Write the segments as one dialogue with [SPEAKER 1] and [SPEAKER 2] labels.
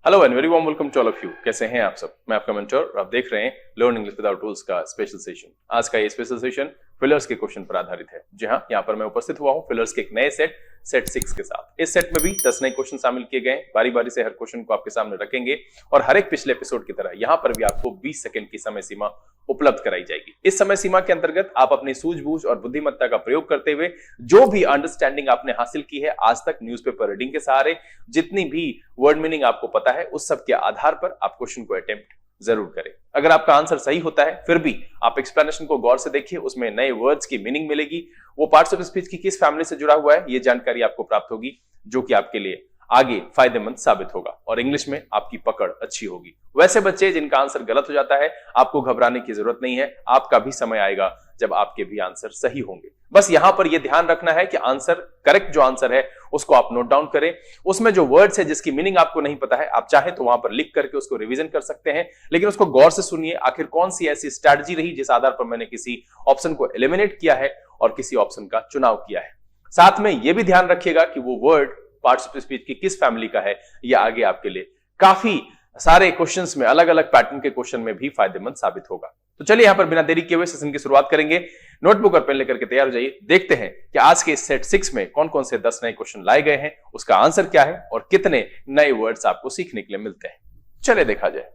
[SPEAKER 1] Hello and very warm welcome to all of you. कैसे हैं आप सब? मैं आपका मेंटर और आप देख रहे हैं लर्न इंग्लिश विदाउट टूल्स का स्पेशल सेशन। आज का ये स्पेशल सेशन फिलर्स के क्वेश्चन पर आधारित है। जी हाँ, यहाँ पर मैं उपस्थित हुआ हूँ फिलर्स के एक नए सेट 6 के साथ। इस सेट में भी 10 नए क्वेश्चन शामिल किए गए। बारी बारी से हर क्वेश्चन को आपके सामने रखेंगे और हर एक पिछले एपिसोड की तरह यहाँ पर भी आपको 20 सेकंड की समय सीमा उपलब्ध कराई जाएगी। इस समय सीमा के अंतर्गत आप अपनी सूझबूझ और बुद्धिमत्ता का प्रयोग करते हुए जो भी अंडरस्टैंडिंग आपने हासिल की है आज तक न्यूज़पेपर रीडिंग के सहारे, जितनी भी वर्ड मीनिंग आपको पता है, उस सब के आधार पर आप क्वेश्चन को अटेम्प्ट जरूर करें। अगर आपका आंसर सही होता है फिर भी आप एक्सप्लेनेशन को गौर से देखिए, उसमें नए वर्ड्स की मीनिंग मिलेगी। वो पार्ट्स ऑफ स्पीच की किस फैमिली से जुड़ा हुआ है ये जानकारी आपको प्राप्त होगी, जो कि आपके लिए आगे फायदेमंद साबित होगा और इंग्लिश में आपकी पकड़ अच्छी होगी। वैसे बच्चे जिनका आंसर गलत हो जाता है, आपको घबराने की जरूरत नहीं है। आपका भी समय आएगा जब आपके भी आंसर सही होंगे। बस यहां पर यह ध्यान रखना है कि आंसर करेक्ट जो आंसर है उसको आप नोट डाउन करें। उसमें जो वर्ड्स है जिसकी मीनिंग आपको नहीं पता है, आप चाहे तो वहां पर लिख करके उसको रिवीजन कर सकते हैं, लेकिन उसको गौर से सुनिए। आखिर कौन सी ऐसी स्ट्रैटेजी रही जिस आधार पर मैंने किसी ऑप्शन को एलिमिनेट किया है और किसी ऑप्शन का चुनाव किया है। साथ में यह भी ध्यान रखिएगा कि वो वर्ड पार्ट्स ऑफ स्पीच की किस फैमिली का है। यह आगे आपके लिए काफी सारे क्वेश्चंस में, अलग अलग पैटर्न के क्वेश्चन में भी फायदेमंद साबित होगा। तो चलिए यहां पर बिना देरी किए हुए सेशन की शुरुआत करेंगे। नोटबुक और पेन लेकर के तैयार हो जाइए। देखते हैं कि आज के सेट 6 में कौन कौन से 10 नए क्वेश्चन लाए गए हैं, उसका आंसर क्या है और कितने नए वर्ड्स आपको सीखने के लिए मिलते हैं। चलिए देखा जाए।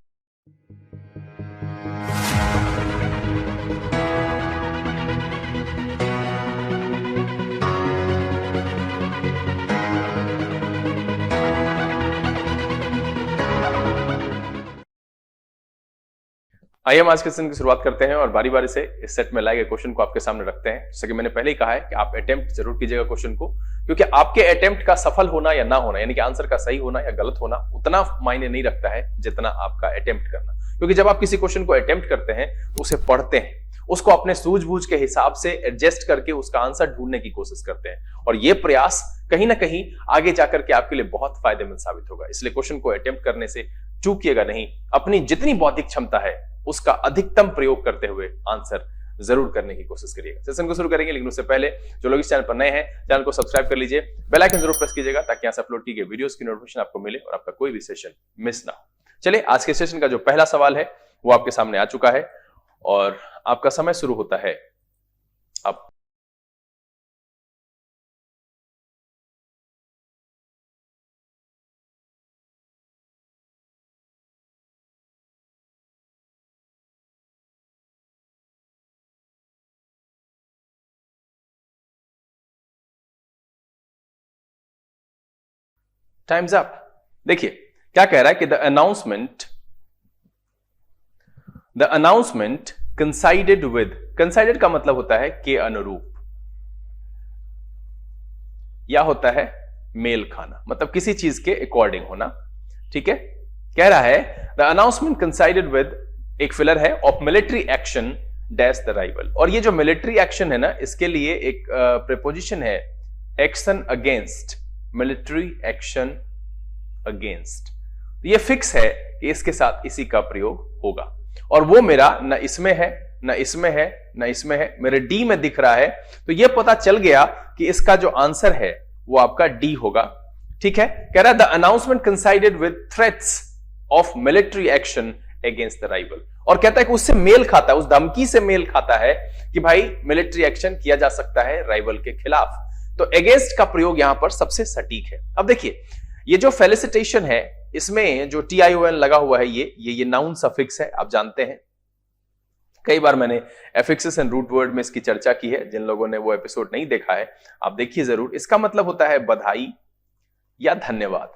[SPEAKER 1] आइए हम आज के सेशन की शुरुआत करते हैं और बारी बारी से इस सेट में लाए गए क्वेश्चन को आपके सामने रखते हैं। जैसे कि मैंने पहले ही कहा है कि आप अटेम्प्ट जरूर कीजिएगा क्वेश्चन को, क्योंकि आपके अटेम्प्ट का सफल होना या ना होना, यानी कि आंसर का सही होना या गलत होना, उतना मायने नहीं रखता है जितना आपका अटेम्प्ट करना। क्योंकि जब आप किसी क्वेश्चन को अटेम्प्ट करते हैं तो उसे पढ़ते हैं, उसको अपने सूझबूझ के हिसाब से एडजस्ट करके उसका आंसर ढूंढने की कोशिश करते हैं, और यह प्रयास कहीं ना कहीं आगे जाकर के आपके लिए बहुत फायदेमंद साबित होगा। इसलिए क्वेश्चन को अटेम्प्ट करने से चूकिएगा नहीं। अपनी जितनी बौद्धिक क्षमता है उसका अधिकतम प्रयोग करते हुए आंसर जरूर करने की कोशिश करिएगा। सेशन को शुरू करेंगे, लेकिन उससे पहले जो लोग इस चैनल पर नए हैं, चैनल को सब्सक्राइब कर लीजिए, बेल आइकन जरूर प्रेस कीजिएगा ताकि यहाँ से अपलोड की गई वीडियोस की नोटिफिकेशन आपको मिले और आपका कोई भी सेशन मिस ना हो। चलिए आज के सेशन का जो पहला सवाल है वो आपके सामने आ चुका है और आपका समय शुरू होता है अब। Times up. देखिए क्या कह रहा है कि द अनाउंसमेंट कंसाइडेड विद, कंसाइडेड का मतलब होता है के अनुरूप, या होता है मेल खाना, मतलब किसी चीज के अकॉर्डिंग होना। ठीक है, कह रहा है द अनाउंसमेंट कंसाइडेड विद, एक फिलर है, of military action dash the rival. और ये जो मिलिट्री एक्शन है ना, इसके लिए एक प्रीपोजिशन है action against, military action against. ये फिक्स है कि इसके साथ इसी का प्रयोग होगा, और वो मेरा न इसमें है, न इसमें है, न इसमें है, मेरे डी में दिख रहा है। तो ये पता चल गया कि इसका जो आंसर है वो आपका डी होगा। ठीक है, कह रहा है the announcement considered with threats of military action against the rival, और कहता है कि उससे मेल खाता है, उस धमकी से मेल खाता है कि भाई मिलिट्री एक्शन किया जा सकता है राइवल के खिलाफ। तो अगेंस्ट का प्रयोग यहां पर सबसे सटीक है। अब देखिए ये जो फेलिसिटेशन है, इसमें जो TION लगा हुआ है, ये नाउन सफिक्स है, आप जानते हैं। कई बार मैंने एफिक्सेस एंड रूट वर्ड में इसकी चर्चा की है। जिन लोगों ने वो एपिसोड नहीं देखा है आप देखिए जरूर। इसका मतलब होता है बधाई या धन्यवाद।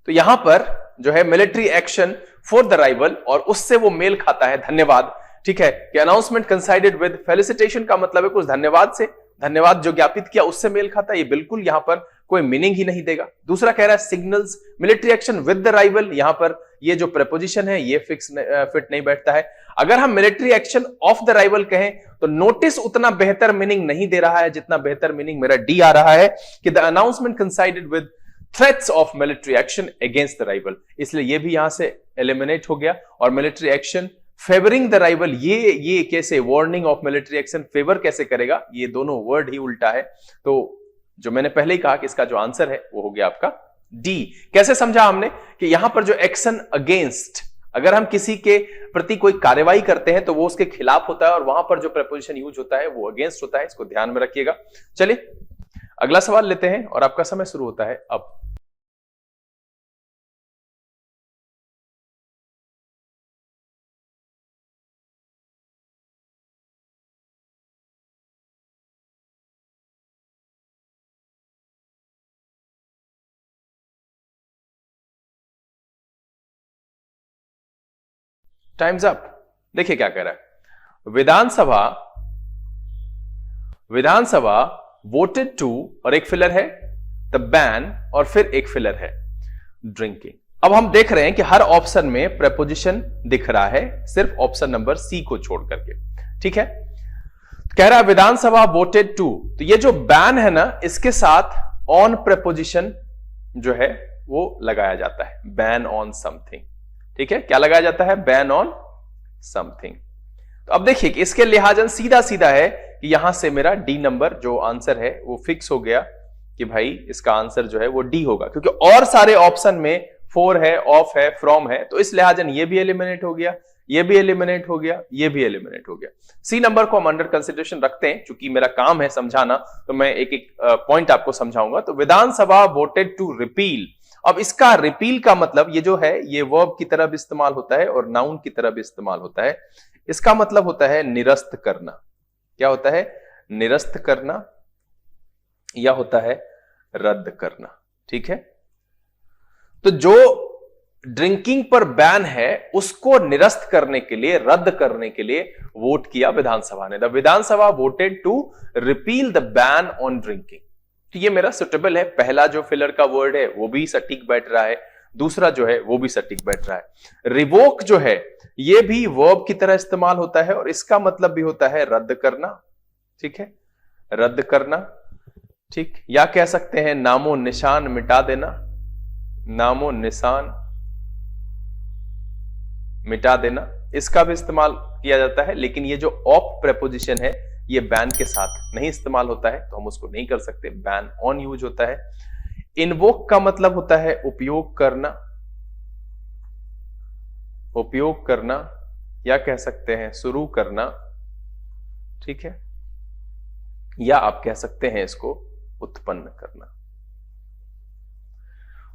[SPEAKER 1] तो यहां पर जो है military action for the rival, और उससे वो मेल खाता है धन्यवाद। ठीक है, कि अनाउंसमेंट कंसाइडेड विद, फेलिसिटेशन का मतलब है कुछ धन्यवाद से, धन्यवाद जो ज्ञापित किया उससे मेल खाता है। ये बिल्कुल यहां पर कोई मीनिंग ही नहीं देगा। दूसरा कह रहा है signals military action with the rival, यहां पर ये जो प्रीपोजिशन है ये फिट नहीं बैठता है। अगर हम military action of the rival कहें तो नोटिस उतना बेहतर मीनिंग नहीं दे रहा है जितना बेहतर मीनिंग मेरा डी आ रहा है कि the announcement considered with threats of military action against the rival. इसलिए ये भी यहां से एलिमिनेट हो गया, और military action favouring the rival, ये कैसे, warning of military action favour कैसे करेगा, ये दोनों वर्ड ही उल्टा है। तो जो मैंने पहले ही कहा कि इसका जो आंसर है वो हो गया आपका डी। कैसे समझा हमने कि यहां पर जो एक्शन अगेंस्ट, अगर हम किसी के प्रति कोई कार्यवाही करते हैं तो वो उसके खिलाफ होता है और वहां पर जो प्रेपोजिशन यूज होता है वो अगेंस्ट होता है, इसको ध्यान में रखिएगा। चलिए अगला सवाल लेते हैं और आपका समय शुरू होता है अब। Times up. देखिए क्या कह रहा है, विधानसभा वोटेड टू, और एक फिलर है द बैन, और फिर एक फिलर है ड्रिंकिंग। अब हम देख रहे हैं कि हर ऑप्शन में प्रेपोजिशन दिख रहा है, सिर्फ ऑप्शन नंबर सी को छोड़ करके। ठीक है, कह रहा है विधानसभा वोटेड टू, तो ये जो बैन है ना, इसके साथ ऑन प्रेपोजिशन जो है वो लगाया जाता है, बैन ऑन समथिंग। ठीक है, क्या लगाया जाता है, बैन ऑन समथिंग। तो अब देखिए कि इसके लिहाजन सीधा सीधा है कि यहां से मेरा डी नंबर जो आंसर है वो फिक्स हो गया कि भाई इसका आंसर जो है वो डी होगा, क्योंकि और सारे ऑप्शन में फॉर है, ऑफ है, फ्रॉम है, तो इस लिहाजन ये भी एलिमिनेट हो गया, ये भी एलिमिनेट हो गया, ये भी एलिमिनेट हो गया। सी नंबर को हम अंडर कंसिडरेशन रखते हैं, क्योंकि मेरा काम है समझाना, तो मैं एक एक पॉइंट आपको समझाऊंगा। तो विधानसभा वोटेड टू रिपील, अब इसका रिपील का मतलब ये जो है ये वर्ब की तरह भी इस्तेमाल होता है और नाउन की तरह भी इस्तेमाल होता है। इसका मतलब होता है निरस्त करना। क्या होता है, निरस्त करना, या होता है रद्द करना। ठीक है, तो जो ड्रिंकिंग पर बैन है उसको निरस्त करने के लिए, रद्द करने के लिए वोट किया विधानसभा ने। The Vidhan Sabha voted to repeal the ban on drinking. तो ये मेरा सुटेबल है, पहला जो फिलर का वर्ड है वो भी सटीक बैठ रहा है, दूसरा जो है वो भी सटीक बैठ रहा है। रिवोक जो है ये भी वर्ब की तरह इस्तेमाल होता है और इसका मतलब भी होता है रद्द करना। ठीक है, रद्द करना। ठीक, या कह सकते हैं नामो निशान मिटा देना, नामो निशान मिटा देना, इसका भी इस्तेमाल किया जाता है। लेकिन ये जो ऑफ प्रेपोजिशन है ये बैन के साथ नहीं इस्तेमाल होता है, तो हम उसको नहीं कर सकते, बैन ऑन यूज होता है। इन्वोक का मतलब होता है उपयोग करना, उपयोग करना, या कह सकते हैं शुरू करना। ठीक है, या आप कह सकते हैं इसको उत्पन्न करना।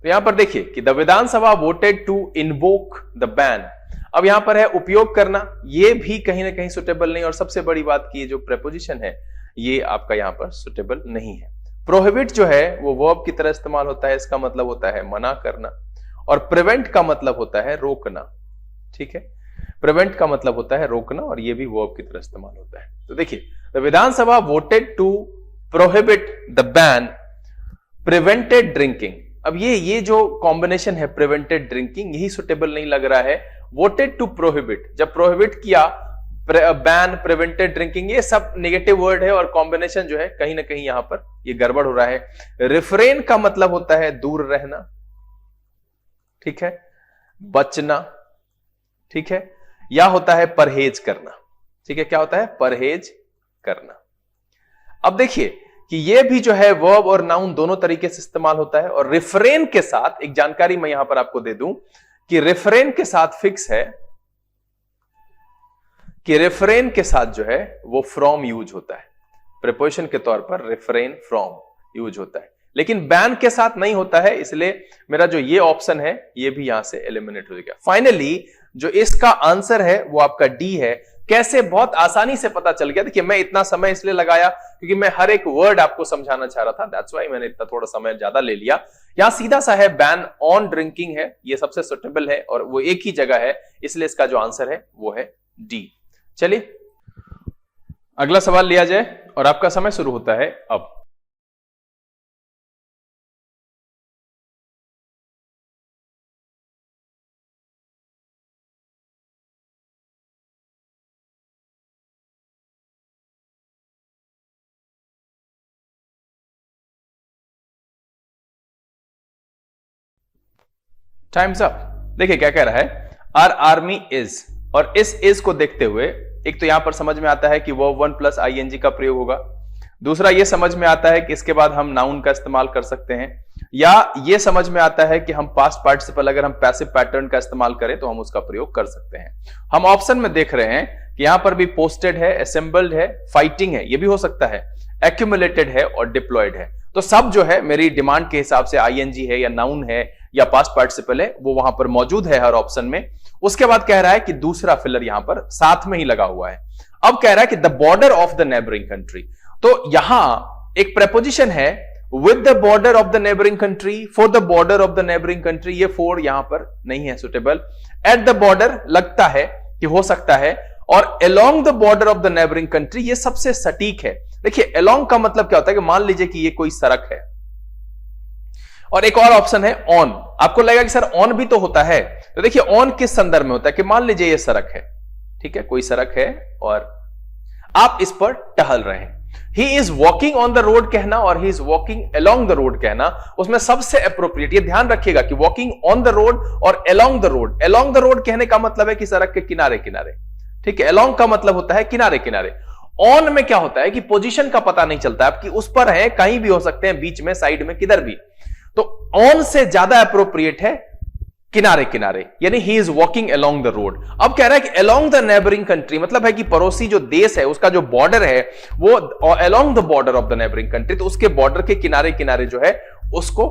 [SPEAKER 1] तो यहां पर देखिए कि the Vidhan Sabha voted to invoke the ban. अब यहां पर है उपयोग करना, ये भी कहीं ना कहीं सुटेबल नहीं, और सबसे बड़ी बात की जो प्रेपोजिशन है ये आपका यहां पर सुटेबल नहीं है। प्रोहिबिट जो है वो वर्ब की तरह इस्तेमाल होता है, इसका मतलब होता है मना करना, और प्रिवेंट का मतलब होता है रोकना। ठीक है, प्रिवेंट का मतलब होता है रोकना, और ये भी वर्ब की तरह इस्तेमाल होता है। तो देखिए the Vidhan Sabha voted to prohibit the ban prevented drinking. अब ये जो कॉम्बिनेशन है प्रिवेंटेड ड्रिंकिंग, यही सुटेबल नहीं लग रहा है। वोटेड टू प्रोहिबिट, जब प्रोहिबिट किया, बैन, प्रिवेंटेड ड्रिंकिंग, ये सब नेगेटिव वर्ड है और कॉम्बिनेशन जो है कहीं ना कहीं यहां पर ये गड़बड़ हो रहा है। रिफ्रेन का मतलब होता है दूर रहना। ठीक है, बचना। ठीक है, या होता है परहेज करना। ठीक है, क्या होता है, परहेज करना। अब देखिए कि ये भी जो है वर्ब और नाउन दोनों तरीके से इस्तेमाल होता है, और रिफ्रेन के साथ एक जानकारी मैं यहां पर आपको दे दूं कि रिफ्रेन के साथ फिक्स है कि रिफ्रेन के साथ जो है वो फ्रॉम यूज होता है, प्रीपोजिशन के तौर पर रिफ्रेन फ्रॉम यूज होता है, लेकिन बैन के साथ नहीं होता है। इसलिए मेरा जो ये ऑप्शन है ये भी यहां से एलिमिनेट हो जाएगा। फाइनली जो इसका आंसर है वो आपका डी है। कैसे, बहुत आसानी से पता चल गया। देखिए मैं इतना समय इसलिए लगाया क्योंकि मैं हर एक वर्ड आपको समझाना चाह रहा था, दैट्स व्हाई मैंने इतना थोड़ा समय ज्यादा ले लिया। यहां सीधा सा है बैन ऑन ड्रिंकिंग है, ये सबसे सुटेबल है और वो एक ही जगह है, इसलिए इसका जो आंसर है वो है डी। चलिए अगला सवाल लिया जाए और आपका समय शुरू होता है अब। Times up. देखिए क्या कह रहा है, आर आर्मी इज, और इस को देखते हुए एक तो यहां पर समझ में आता है कि वो 1 प्लस ING का प्रयोग होगा। दूसरा ये समझ में आता है कि इसके बाद हम नाउन का इस्तेमाल कर सकते हैं। या ये समझ में आता है कि हम पास्ट पार्टिसिपल अगर हम पैसिव पैटर्न का इस्तेमाल करें तो हम उसका प्रयोग कर सकते हैं। हम ऑप्शन में देख रहे हैं कि यहां पर भी पोस्टेड है, असेंबल्ड है, फाइटिंग है, ये भी हो सकता है, एक्यूमुलेटेड है और डिप्लॉयड है। तो सब जो है मेरी डिमांड के हिसाब से आईएनजी है या नाउन है या पास्ट पार्टिसिपल है वो वहां पर मौजूद है हर ऑप्शन में। उसके बाद कह रहा है कि दूसरा फिलर यहां पर साथ में ही लगा हुआ है। अब कह रहा है कि the border of the neighbouring country, तो यहां एक प्रेपोजिशन है with the border of the neighbouring country, for the border of the neighbouring country, ये फॉर यहां पर नहीं है सुटेबल। एट द बॉर्डर लगता है कि हो सकता है, और along the border of the neighbouring country ये सबसे सटीक है। देखिए अलोंग का मतलब क्या होता है कि मान लीजिए कि ये कोई सड़क है, और एक और ऑप्शन है ऑन। आपको लगेगा कि सर ऑन भी तो होता है, तो देखिए ऑन किस संदर्भ में होता है कि मान लीजिए ये सड़क है, ठीक है, कोई सड़क है और आप इस पर टहल रहे हैं। He is walking on the road कहना और he is walking along the road कहना, उसमें सबसे अप्रोप्रिएट, ये ध्यान रखिएगा कि वॉकिंग ऑन द रोड और along the road. Along the road कहने का मतलब है कि सड़क के किनारे किनारे, ठीक है। अलोंग का मतलब होता है किनारे किनारे। ऑन में क्या होता है कि पोजीशन का पता नहीं चलता, आपकी उस पर है, कहीं भी हो सकते हैं, बीच में, साइड में, किधर भी। तो ऑन से ज्यादा अप्रोप्रिएट है किनारे किनारे, यानी he is walking along the road. अब कह रहा है कि अलोंग द नेबरिंग कंट्री, मतलब है कि पड़ोसी जो देश है उसका जो बॉर्डर है वो along the border of the neighbouring country, तो उसके बॉर्डर के किनारे किनारे जो है उसको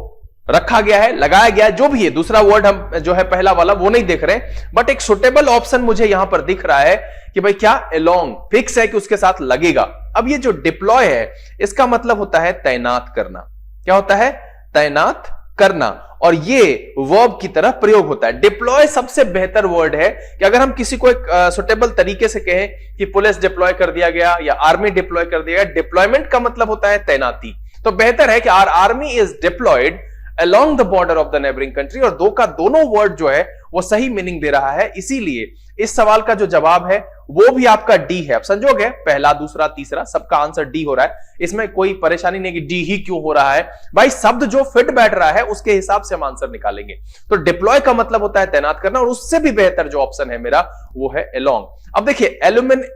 [SPEAKER 1] रखा गया है, लगाया गया है, जो भी है। दूसरा वर्ड हम जो है पहला वाला वो नहीं देख रहे, बट एक सुटेबल ऑप्शन मुझे यहां पर दिख रहा है कि भाई क्या अलोंग फिक्स है कि उसके साथ लगेगा। अब ये जो डिप्लॉय है इसका मतलब होता है तैनात करना। क्या होता है? तैनात करना, और ये वर्ब की तरह प्रयोग होता है। डिप्लॉय सबसे बेहतर वर्ड है कि अगर हम किसी को एक सुटेबल तरीके से कहें कि पुलिस डिप्लॉय कर दिया गया या आर्मी डिप्लॉय कर दिया गया, डिप्लॉयमेंट का मतलब होता है तैनाती, तो बेहतर है कि our army is deployed along the border of the neighbouring country, और दो का दोनों वर्ड जो है वो सही मीनिंग दे रहा है। इसीलिए इस सवाल का जो जवाब है वो भी आपका डी है। अब संजोग है, पहला, दूसरा, तीसरा, सबका आंसर डी हो रहा है। इसमें कोई परेशानी नहीं कि डी ही क्यों हो रहा है भाई, शब्द जो फिट बैठ रहा है उसके हिसाब से हम आंसर निकालेंगे। तो डिप्लॉय का मतलब होता है तैनात करना, और उससे भी बेहतर जो ऑप्शन है मेरा वो है अलोंग। अब देखिए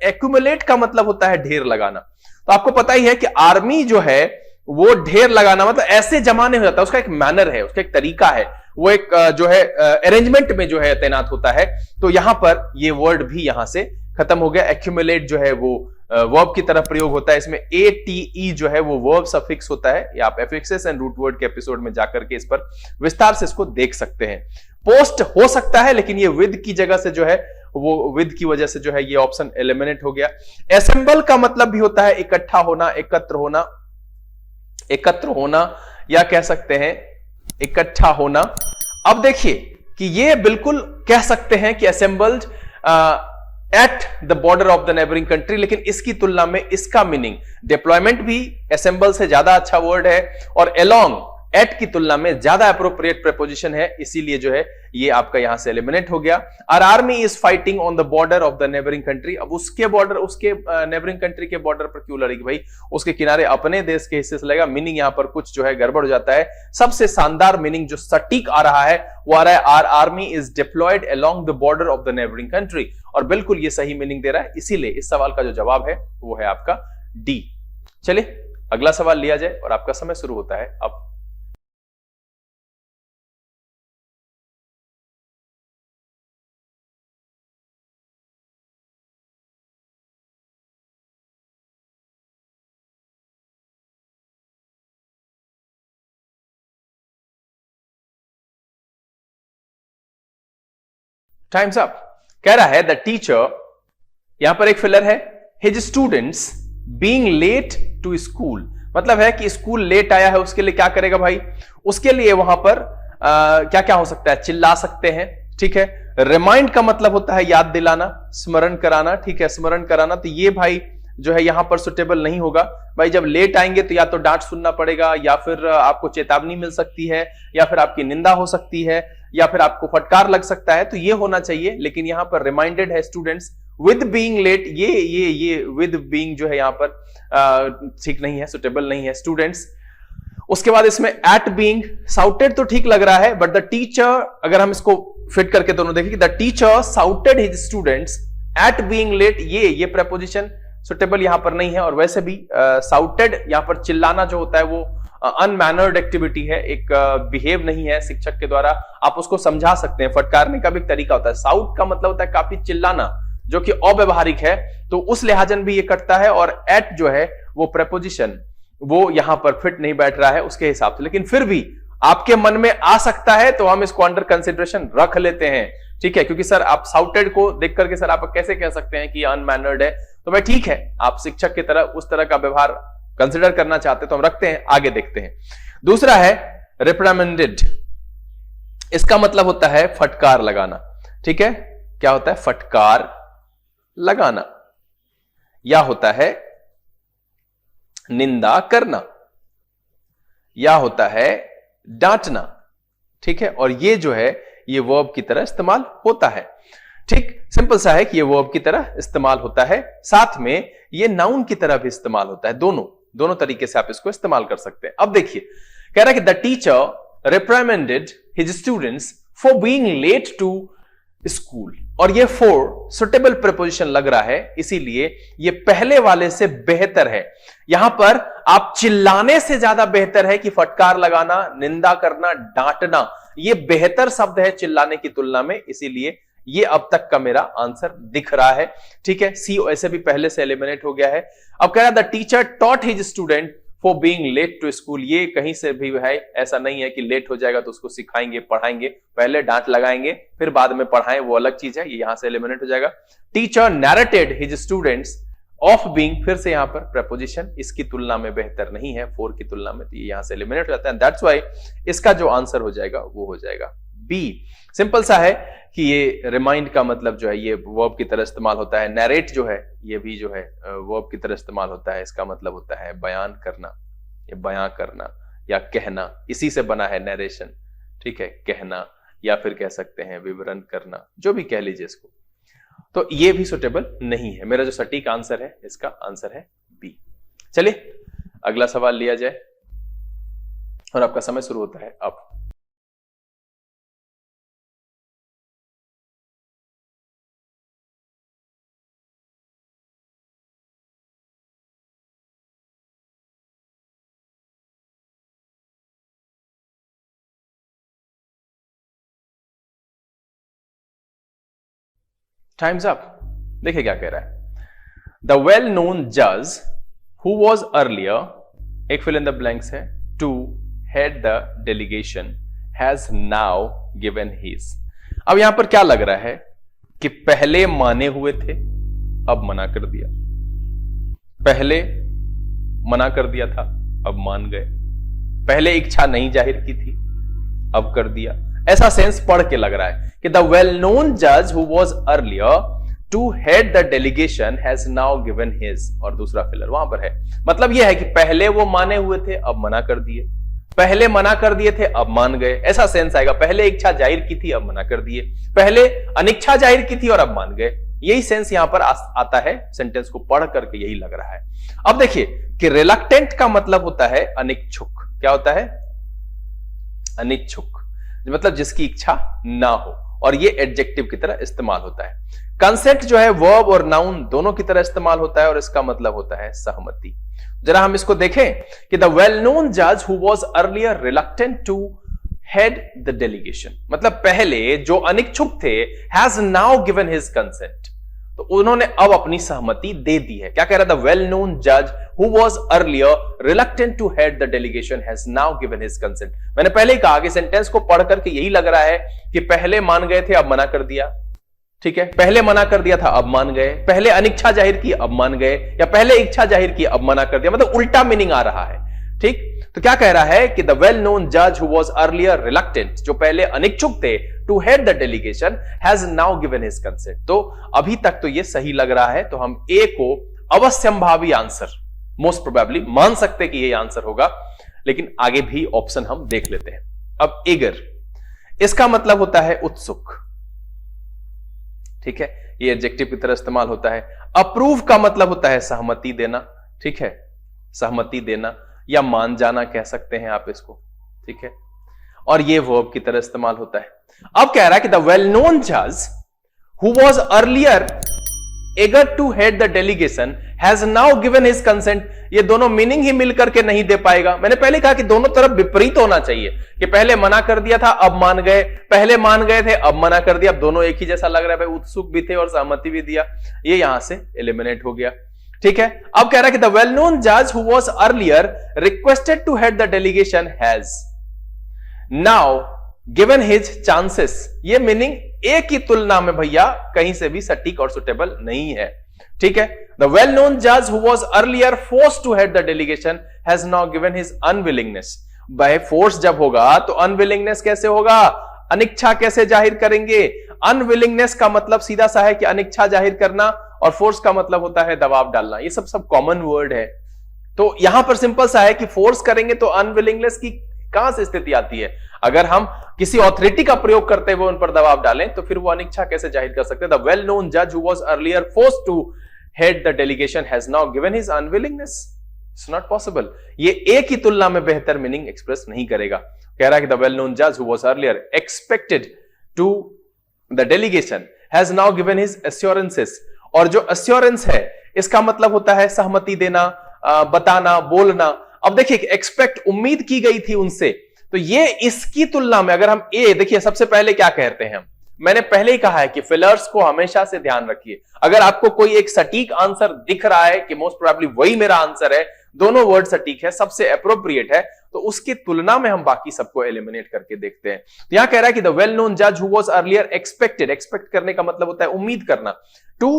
[SPEAKER 1] एक्यूमुलेट का मतलब होता है ढेर लगाना। तो आपको पता ही है कि आर्मी जो है वो ढेर लगाना मतलब ऐसे जमाने हो जाता है, उसका एक मैनर है, उसका एक तरीका है, वो एक जो है अरेंजमेंट में जो है तैनात होता है। तो यहां पर ये वर्ड भी यहां से खत्म हो गया। एक्यूमुलेट जो है वो वर्ब की तरह प्रयोग होता है, इसमें ATE जो है वो वर्ब सफिक्स होता है। या आप एफिक्सेस एंड रूट वर्ड के एपिसोड में जाकर के इस पर विस्तार से इसको देख सकते हैं। पोस्ट हो सकता है, लेकिन ये विद की जगह से जो है वो विद की वजह से जो है ये ऑप्शन एलिमिनेट हो गया। असेंबल का मतलब भी होता है इकट्ठा होना, एकत्र होना, एकत्र होना, या कह सकते हैं इकट्ठा होना। अब देखिए कि ये बिल्कुल कह सकते हैं कि assembled at the border of the neighbouring country, लेकिन इसकी तुलना में इसका मीनिंग डिप्लॉयमेंट भी असेंबल से ज्यादा अच्छा वर्ड है, और अलोंग एट की तुलना में ज्यादा अप्रोप्रिएट प्रेपोजिशन है, इसीलिए जो है ये आपका यहां से एलिमिनेट हो गया। Our army is fighting on the border of the neighbouring country. अब उसके बॉर्डर, उसके नेबरिंग कंट्री के बॉर्डर पर क्यों लड़ेगी भाई, उसके किनारे अपने देश के हिस्से से लगेगा। मीनिंग यहां पर कुछ जो है गड़बड़ हो जाता है। सबसे शानदार मीनिंग जो सटीक आ रहा है वो आ रहा है our army is deployed along the border of the neighbouring country, और बिल्कुल ये सही मीनिंग दे रहा है। इसीलिए इस सवाल का जो जवाब है वो है आपका डी। चलिए अगला सवाल लिया जाए और आपका समय शुरू होता है अब। Times up. कह रहा है द टीचर, यहां पर एक फिलर है, his students being late to school, मतलब है कि स्कूल लेट आया है, उसके लिए क्या करेगा भाई, उसके लिए वहां पर क्या क्या हो सकता है, चिल्ला सकते हैं, ठीक है। रिमाइंड का मतलब होता है याद दिलाना, स्मरण कराना, ठीक है, स्मरण कराना। तो ये भाई जो है यहां पर सुटेबल नहीं होगा भाई। जब लेट आएंगे तो या तो डांट सुनना पड़ेगा, या फिर आपको चेतावनी मिल सकती है, या फिर आपकी निंदा हो सकती है, या फिर आपको फटकार लग सकता है, तो ये होना चाहिए। लेकिन यहां पर रिमाइंडेड है स्टूडेंट्स विद बीइंग लेट, ये विद बीइंग जो है यहां पर ठीक नहीं है, सुटेबल नहीं है स्टूडेंट्स। उसके बाद इसमें एट बीइंग, साउटेड तो ठीक लग रहा है, बट द टीचर, अगर हम इसको फिट करके दोनों देखें, the teacher shouted his students at being late, ये प्रेपोजिशन सुटेबल यहां पर नहीं है। और वैसे भी साउटेड यहां पर चिल्लाना जो होता है वो अनमैनर्ड एक्टिविटी है, एक बिहेव नहीं है शिक्षक के द्वारा, आप उसको समझा सकते हैं। फटकारने का भी एक तरीका होता है। साउट का मतलब होता है काफी चिल्लाना, जो कि अव्यवहारिक है, तो उस लिहाजन भी ये कटता है। और एट जो है वो प्रेपोजिशन वो यहां पर फिट नहीं बैठ रहा है उसके हिसाब से, लेकिन फिर भी आपके मन में आ सकता है तो हम इसको अंडर कंसिडरेशन रख लेते हैं, ठीक है। क्योंकि सर आप साउटेड को देख करके सर आप कैसे कह सकते हैं कि अनमैनर्ड है, तो भाई ठीक है, आप शिक्षक की तरह उस तरह का व्यवहार कंसिडर करना चाहते तो हम रखते हैं। आगे देखते हैं। दूसरा है रिप्रिमेंडेड। इसका मतलब होता है फटकार लगाना, ठीक है। क्या होता है? फटकार लगाना, या होता है निंदा करना, या होता है डांटना, ठीक है। और ये जो है ये वर्ब की तरह इस्तेमाल होता है, ठीक। सिंपल सा है कि ये वर्ब की तरह इस्तेमाल होता है, साथ में ये नाउन की तरह भी इस्तेमाल होता है। दोनों तरीके से आप इसको इस्तेमाल कर सकते हैं। अब देखिए, कह रहा है कि the teacher reprimanded his students for being late to school. और ये फॉर सुटेबल प्रीपोजिशन लग रहा है, इसीलिए ये पहले वाले से बेहतर है। यहां पर आप चिल्लाने से ज्यादा बेहतर है कि फटकार लगाना, निंदा करना, डांटना, ये बेहतर शब्द है चिल्लाने की तुलना में, इसीलिए ये अब तक का मेरा आंसर दिख रहा है, ठीक है। सी ऐसे भी पहले से एलिमिनेट हो गया है। अब कह रहा है the teacher taught his student for being late to school. ये कहीं से भी है, ऐसा नहीं है कि लेट हो जाएगा तो उसको सिखाएंगे, पढ़ाएंगे, पहले डांट लगाएंगे फिर बाद में पढ़ाएं, वो अलग चीज है, ये यहां से एलिमिनेट हो जाएगा। Teacher narrated his students of being, फिर से यहां पर प्रपोजिशन इसकी तुलना में बेहतर नहीं है, फोर की तुलना में, तो ये यहां से एलिमिनेट हो जाता है। दैट्स व्हाई इसका जो आंसर हो जाएगा वो हो जाएगा बी। सिंपल सा है कि ये रिमाइंड का मतलब जो है ये वर्ब की तरह इस्तेमाल होता है। नैरेट जो है ये भी जो है वर्ब की तरह इस्तेमाल होता है। इसका मतलब होता है बयान करना, ये बयां करना या कहना, इसी से बना है नरेशन, ठीक है। कहना या फिर कह सकते हैं विवरण करना, जो भी कह लीजिए इसको। तो ये भी सुटेबल नहीं है। मेरा जो सटीक आंसर है इसका आंसर है बी। चलिए अगला सवाल लिया जाए और आपका समय शुरू होता है अब। Times up. देखिए क्या कह रहा है। द वेल नोन जज हु वॉज अर्लियर, एक फिल इन द ब्लैंक्स है, to head the delegation has now given his. अब यहां पर क्या लग रहा है कि पहले माने हुए थे अब मना कर दिया, पहले मना कर दिया था अब मान गए, पहले इच्छा नहीं जाहिर की थी अब कर दिया। ऐसा सेंस पढ़ के लग रहा है कि द वेल नोन जज who was earlier to head the delegation has now given his, और दूसरा फिलर वहां पर है। मतलब यह है कि पहले वो माने हुए थे अब मना कर दिए, पहले मना कर दिए थे अब मान गए, ऐसा सेंस आएगा। पहले इच्छा जाहिर की थी अब मना कर दिए, पहले अनिच्छा जाहिर की थी और अब मान गए, यही सेंस यहां पर आता है। सेंटेंस को पढ़ करके यही लग रहा है। अब देखिए कि रिलक्टेंट का मतलब होता है अनिच्छुक। क्या होता है? अनिच्छुक, मतलब जिसकी इच्छा ना हो, और ये एडजेक्टिव की तरह इस्तेमाल होता है। कंसेंट जो है वर्ब और नाउन दोनों की तरह इस्तेमाल होता है और इसका मतलब होता है सहमति। जरा हम इसको देखें कि द वेल नोन जज who was earlier reluctant to head the delegation, मतलब पहले जो अनिच्छुक थे has now given his consent, तो उन्होंने अब अपनी सहमति दे दी है। क्या कह रहा था? वेल नोन जज who was earlier reluctant to head the delegation has now given his consent. मैंने पहले ही कहा कि सेंटेंस को पढ़ करके यही लग रहा है कि पहले मान गए थे अब मना कर दिया, ठीक है। पहले मना कर दिया था अब मान गए, पहले अनिच्छा जाहिर की अब मान गए, या पहले इच्छा जाहिर की अब मना कर दिया, मतलब उल्टा मीनिंग आ रहा है, ठीक। तो क्या कह रहा है कि द वेल नोन जज हु वॉज अर्लियर रिलक्टेंट, जो पहले अनिच्छुक थे, to head the delegation has now given his consent. तो अभी तक तो ये सही लग रहा है, तो हम ए को अवश्यंभावी आंसर, मोस्ट प्रोबेबली मान सकते कि ये आंसर होगा, लेकिन आगे भी ऑप्शन हम देख लेते हैं। अब एगर, इसका मतलब होता है उत्सुक, ठीक है, ये एडजेक्टिव की तरह इस्तेमाल होता है। अप्रूव का मतलब होता है सहमति देना, ठीक है, सहमति देना या मान जाना कह सकते हैं आप इसको, ठीक है, और ये वर्ब की तरह इस्तेमाल होता है। अब कह रहा है कि द वेल नोन जज who was earlier eager to head the delegation has now given his consent, ये दोनों मीनिंग ही मिलकर के नहीं दे पाएगा। मैंने पहले कहा कि दोनों तरफ विपरीत होना चाहिए, कि पहले मना कर दिया था अब मान गए, पहले मान गए थे अब मना कर दिया, अब दोनों एक ही जैसा लग रहा है भाई, उत्सुक भी थे और सहमति भी दिया, ये यहां से एलिमिनेट हो गया। ठीक है, अब कह रहा है कि द वेल नोन जज who was earlier requested to head the delegation has now given his chances, ये मीनिंग ए की तुलना में भैया कहीं से भी सटीक और सुटेबल नहीं है। ठीक है, द वेल नोन जज who was earlier forced to head the delegation has now given his unwillingness. भाई फोर्स जब होगा तो अनविलिंगनेस कैसे होगा, अनिच्छा कैसे जाहिर करेंगे? अनविलिंगनेस का मतलब सीधा सा है कि अनिच्छा जाहिर करना, और फोर्स का मतलब होता है दबाव डालना। ये सब कॉमन वर्ड है। तो यहां पर सिंपल सा है कि फोर्स करेंगे तो अनविलिंगनेस की कहां से स्थिति आती है? अगर हम किसी ऑथोरिटी का प्रयोग करते हुए उन पर दबाव डालें तो फिर वो अनिच्छा कैसे जाहिर कर सकते हैं? द वेल नोन जज who was earlier forced to head the delegation has now given his unwillingness. It's not possible. ये ए की तुलना में बेहतर मीनिंग एक्सप्रेस नहीं करेगा। कह रहा है कि द वेल नोन जज who was earlier expected to the delegation has now given his assurances, और जो एश्योरेंस है इसका मतलब होता है सहमति देना, बताना, बोलना। अब देखिए एक्सपेक्ट उम्मीद की गई थी उनसे, तो ये इसकी तुलना में अगर हम ए देखिए, सबसे पहले क्या कहते हैं, मैंने पहले ही कहा है कि फिलर्स को हमेशा से ध्यान रखिए। अगर आपको कोई एक सटीक आंसर दिख रहा है कि मोस्ट प्रोबेबली वही मेरा आंसर है, दोनों वर्ड सटीक है, सबसे अप्रोप्रिएट है, तो उसकी तुलना में हम बाकी सबको एलिमिनेट करके देखते हैं। तो यहां कह रहा है कि द वेल नोन जज who was earlier expected, expect करने का मतलब होता है उम्मीद करना, to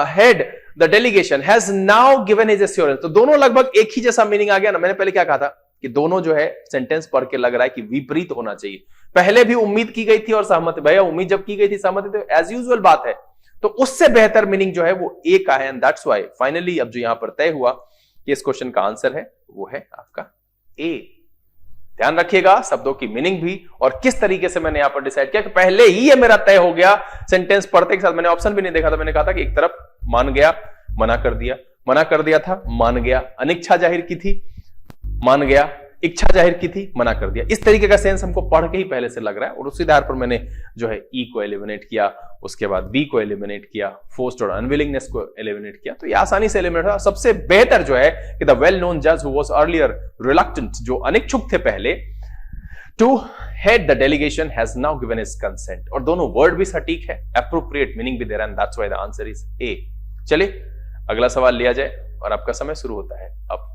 [SPEAKER 1] head the delegation has now given his assurance. तो दोनों लगभग एक ही जैसा मीनिंग आ गया ना। मैंने पहले क्या कहा था कि दोनों जो है सेंटेंस पढ़ के लग रहा है कि विपरीत होना चाहिए। पहले भी उम्मीद की गई थी और सहमति, भैया उम्मीद जब की गई थी सहमति तो एज यूजुअल बात है, तो उससे बेहतर मीनिंग जो है वो ए का है। एंड दैट्स व्हाई फाइनली अब जो यहां पर तय हुआ कि इस क्वेश्चन का आंसर है वो है आपका ए। ध्यान रखिएगा शब्दों की मीनिंग भी, और किस तरीके से मैंने यहां पर डिसाइड किया कि पहले ही ये मेरा तय हो गया सेंटेंस पढ़ते के साथ। मैंने ऑप्शन भी नहीं देखा था, मैंने कहा था कि एक तरफ मान गया, मना कर दिया, मना कर दिया था, मान गया, अनिच्छा जाहिर की थी, मान गया, इच्छा जाहिर की थी, मना कर दिया। इस तरीके का सेंस हमको पढ़ के ही पहले से लग रहा है, और उसी आधार पर मैंने जो है ई को एलिमिनेट किया, उसके बाद बी को एलिमिनेट किया, फोर्स्ड और अनविलिंगनेस को एलिमिनेट किया। तो ये आसानी से एलिमिनेट हुआ। सबसे बेहतर जो है कि द वेल नोन जज हु वाज अर्लियर रिलक्टेंट, जो अनिच्छुक थे पहले, to head the delegation has now given his consent. और दोनों वर्ड भी सटीक है, एप्रोप्रिएट मीनिंग भी दे रहा है, that's why the answer is a. चलिए अगला सवाल लिया जाए और आपका समय शुरू होता है अब।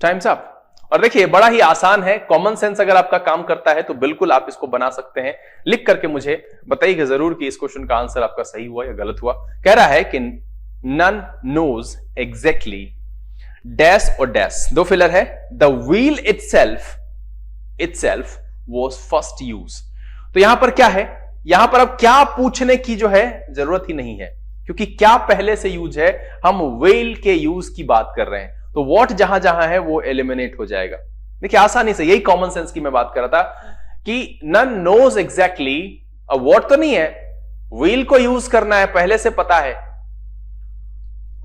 [SPEAKER 1] Times up. और देखिए बड़ा ही आसान है, कॉमन सेंस अगर आपका काम करता है तो बिल्कुल आप इसको बना सकते हैं। लिख करके मुझे बताइएगा जरूर कि इस क्वेश्चन का आंसर आपका सही हुआ या गलत हुआ। कह रहा है कि नन नोज एग्जैक्टली डैश और डैश, दो फिलर है, the wheel itself was first use. तो यहां पर क्या है, यहां पर अब क्या पूछने की जो है जरूरत ही नहीं है, क्योंकि क्या पहले से यूज है, हम व्हील के यूज की बात कर रहे हैं। तो वॉट जहां जहां है वो एलिमिनेट हो जाएगा। देखिए आसानी से, यही कॉमन सेंस की मैं बात कर रहा था कि नन नोज एग्जैक्टली, अब वॉट तो नहीं है, व्हील को यूज करना है, पहले से पता है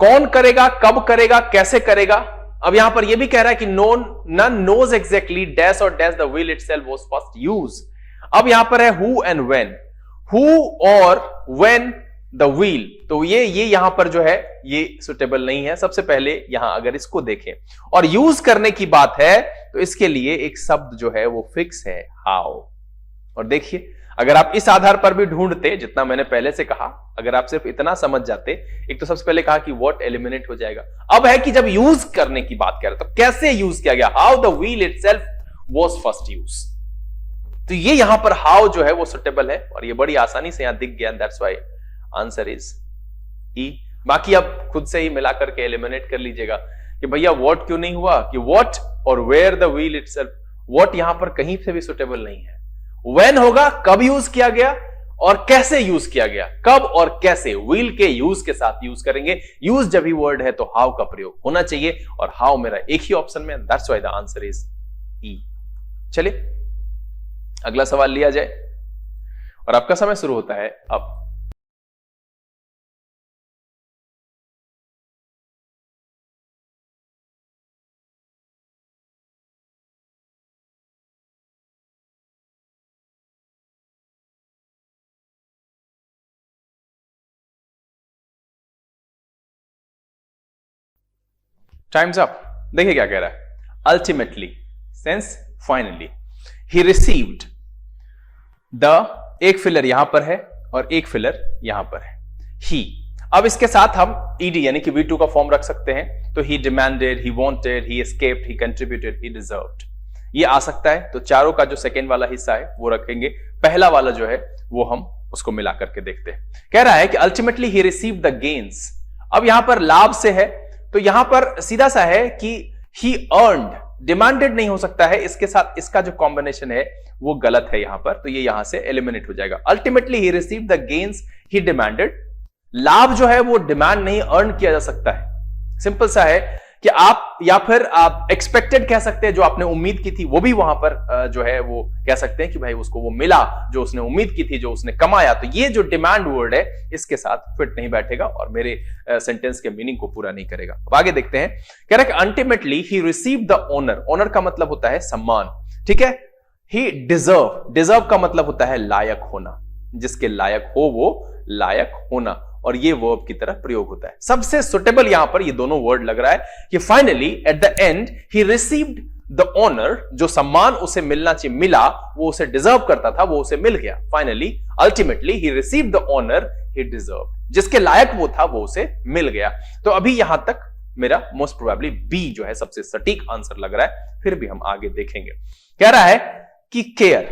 [SPEAKER 1] कौन करेगा, कब करेगा, कैसे करेगा। अब यहां पर यह भी कह रहा है कि नन नोज एग्जैक्टली डैश और dash the wheel itself was first use. अब यहां पर है हु एंड व्हेन, हु और व्हेन द व्हील, तो ये यहां पर जो है ये सुटेबल नहीं है। सबसे पहले यहां अगर इसको देखें और यूज करने की बात है तो इसके लिए एक शब्द जो है वो फिक्स है, हाउ। और देखिए अगर आप इस आधार पर भी ढूंढते, जितना मैंने पहले से कहा, अगर आप सिर्फ इतना समझ जाते, एक तो सबसे पहले कहा कि व्हाट एलिमिनेट हो जाएगा। अब है कि जब यूज करने की बात कर, तो कैसे यूज किया गया, how the wheel itself was first use. तो ये यहां पर हाउ जो है वो सुटेबल है, और ये बड़ी आसानी से यहां दिख गया, दैट्स व्हाई आंसर इज ई। बाकी अब खुद से ही मिलाकर के एलिमिनेट कर लीजिएगा कि भैया व्हाट क्यों नहीं हुआ, कि व्हाट और where the wheel itself, what यहां पर कहीं से भी सुटेबल नहीं है। व्हेन होगा कब यूज किया गया और कैसे यूज किया गया, कब और कैसे, व्हील के यूज के साथ यूज करेंगे। यूज जब ही वर्ड है तो हाउ का प्रयोग होना चाहिए, और हाउ मेरा एक ही ऑप्शन में, that's why the answer is E. चलिए अगला सवाल लिया जाए। और आपका समय शुरू होता है अब। Times up. देखिए क्या कह रहा है, ultimately sense finally, he received the, एक फिलर यहां पर है और एक फिलर यहां पर है, ही। अब इसके साथ हम ईडी यानी कि V2 का फॉर्म रख सकते हैं, तो he demanded, he wanted, he escaped, he contributed, he deserved, ये आ सकता है। तो चारों का जो सेकेंड वाला हिस्सा है वो रखेंगे, पहला वाला जो है वो हम उसको मिला करके देखते हैं। कह रहा है कि ultimately he receive the gains. अब यहां पर लाभ से है, तो यहां पर सीधा सा है कि ही अर्नड, डिमांडेड नहीं हो सकता है, इसके साथ इसका जो कॉम्बिनेशन है वो गलत है यहां पर, तो ये यहां से एलिमिनेट हो जाएगा। Ultimately he receive the gains he demanded, लाभ जो है वो डिमांड नहीं अर्न किया जा सकता है। सिंपल सा है कि आप, या फिर आप एक्सपेक्टेड कह सकते हैं, जो आपने उम्मीद की थी वो भी वहां पर जो है वो कह सकते हैं कि भाई उसको वो मिला जो उसने उम्मीद की थी, जो उसने कमाया। तो ये जो डिमांड वर्ड है इसके साथ फिट नहीं बैठेगा और मेरे सेंटेंस के मीनिंग को पूरा नहीं करेगा। अब आगे देखते हैं, कह रहा है कि ultimately he receive the honour, honour का मतलब होता है सम्मान, ठीक है। ही डिजर्व, डिजर्व का मतलब होता है लायक होना, जिसके लायक हो वो लायक होना, और ये वर्ब की तरह प्रयोग होता है। सबसे सुटेबल यहां पर ये दोनों वर्ड लग रहा है कि finally at the end he received the honour, जो सम्मान उसे मिलना चाहिए मिला, वो उसे डिजर्व करता था, वो उसे मिल गया। Finally ultimately he received the honour he deserve, जिसके लायक वो था वो उसे मिल गया। तो अभी यहां तक मेरा मोस्ट प्रोबेबली बी जो है सबसे सटीक आंसर लग रहा है, फिर भी हम आगे देखेंगे। कह रहा है कि केयर,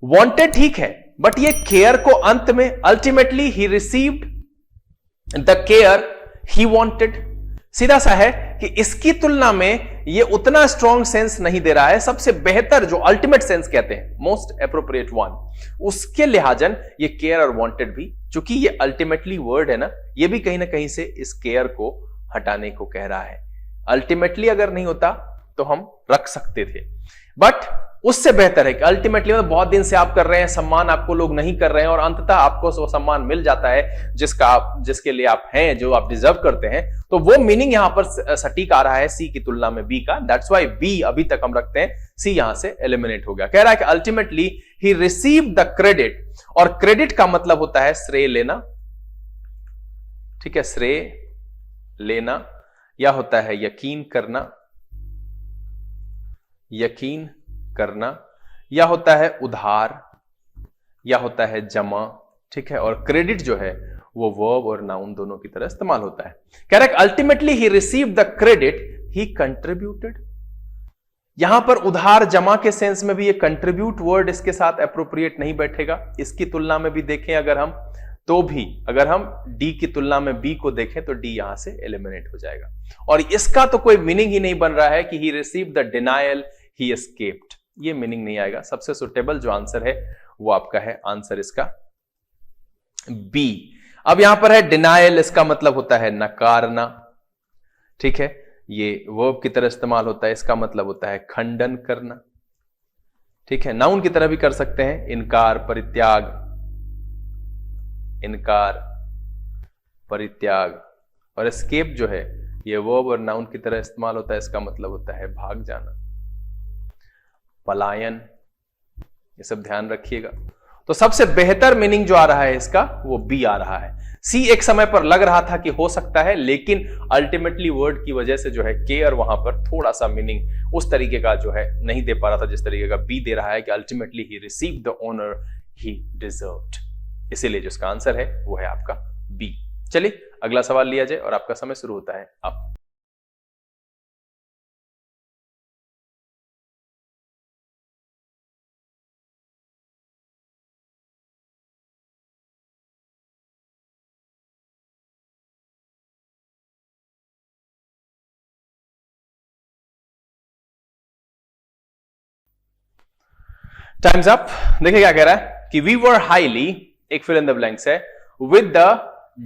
[SPEAKER 1] वांटेड ठीक है, बट ये केयर को अंत में ultimately he received the care he wanted, सीधा सा है कि इसकी तुलना में ये उतना स्ट्रॉन्ग सेंस नहीं दे रहा है। सबसे बेहतर जो अल्टीमेट सेंस कहते हैं, मोस्ट एप्रोप्रिएट वन, उसके लिहाजन ये केयर और वांटेड भी, चूंकि ये अल्टीमेटली वर्ड है ना, ये भी कहीं ना कहीं से इस केयर को हटाने को कह रहा है। अल्टीमेटली अगर नहीं होता तो हम रख सकते थे, बट उससे बेहतर है कि अल्टीमेटली मतलब बहुत दिन से आप कर रहे हैं, सम्मान आपको लोग नहीं कर रहे हैं और अंततः आपको वो सम्मान मिल जाता है जिसके लिए आप हैं, जो आप डिजर्व करते हैं। तो वो मीनिंग यहां पर सटीक आ रहा है सी की तुलना में बी का। दैट्स व्हाई बी अभी तक हम रखते हैं, सी यहां से एलिमिनेट हो गया। कह रहा है कि ultimately he receive the credit, और क्रेडिट का मतलब होता है श्रेय लेना, ठीक है, श्रेय लेना, या होता है यकीन करना, यकीन करना, या होता है उधार, या होता है जमा, ठीक है। और क्रेडिट जो है वो वर्ब और नाउन दोनों की तरह इस्तेमाल होता है। कह रहा है ultimately he receive the credit he contributed, यहां पर उधार जमा के सेंस में भी ये कंट्रीब्यूट वर्ड इसके साथ एप्रोप्रिएट नहीं बैठेगा। इसकी तुलना में भी देखें अगर हम, तो भी अगर हम डी की तुलना में बी को देखें तो डी यहां से एलिमिनेट हो जाएगा, और इसका तो कोई मीनिंग ही नहीं बन रहा है कि he receive the denial he escaped, ये मीनिंग नहीं आएगा। सबसे सुटेबल जो आंसर है वो आपका है आंसर इसका बी। अब यहां पर है डिनायल, इसका मतलब होता है नकारना, ठीक है, ये वर्ब की तरह इस्तेमाल होता है, इसका मतलब होता है खंडन करना, ठीक है। नाउन की तरह भी कर सकते हैं, इनकार, परित्याग, इनकार, परित्याग। और एस्केप जो है ये वर्ब और नाउन की तरह इस्तेमाल होता है, इसका मतलब होता है भाग जाना, पलायन, ये सब ध्यान रखिएगा। तो सबसे बेहतर मीनिंग जो आ रहा है इसका वो बी आ रहा है। सी एक समय पर लग रहा था कि हो सकता है, लेकिन अल्टीमेटली वर्ड की वजह से जो है केयर वहां पर थोड़ा सा मीनिंग उस तरीके का जो है नहीं दे पा रहा था जिस तरीके का बी दे रहा है कि ultimately he receive the honour he deserved. इसीलिए जो इसका आंसर है वो है आपका बी। चलिए अगला सवाल लिया जाए और आपका समय शुरू होता है अब। Times up. देखिए क्या कह रहा है कि वी वर हाईली, एक फिल इन द ब्लैंक्स है, with the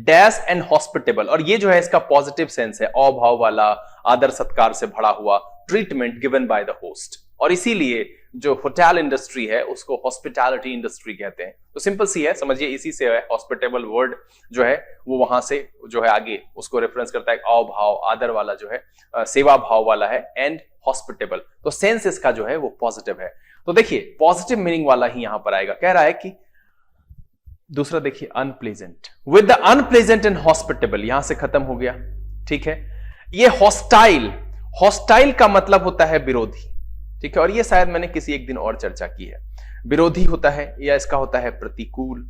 [SPEAKER 1] dash and hospitable, और ये जो है इसका पॉजिटिव सेंस है, अभाव वाला, आदर सत्कार से भरा हुआ, treatment given by the host. और इसीलिए जो होटल इंडस्ट्री है उसको हॉस्पिटैलिटी इंडस्ट्री कहते हैं। तो सिंपल सी है, समझिए इसी से है हॉस्पिटेबल वर्ड जो है वो वहां से जो है आगे उसको रेफरेंस करता है, आव भाव आदर वाला जो है सेवा भाव वाला है, एंड हॉस्पिटेबल। तो सेंस इसका जो है वो पॉजिटिव है। तो देखिए पॉजिटिव मीनिंग वाला ही यहां पर आएगा। कह रहा है कि दूसरा देखिए unpleasant, with the unpleasant and hospitable, यहां से खत्म हो गया। ठीक है, ये हॉस्टाइल, हॉस्टाइल का मतलब होता है विरोधी। ठीक है, और ये शायद मैंने किसी एक दिन और चर्चा की है। विरोधी होता है या इसका होता है प्रतिकूल,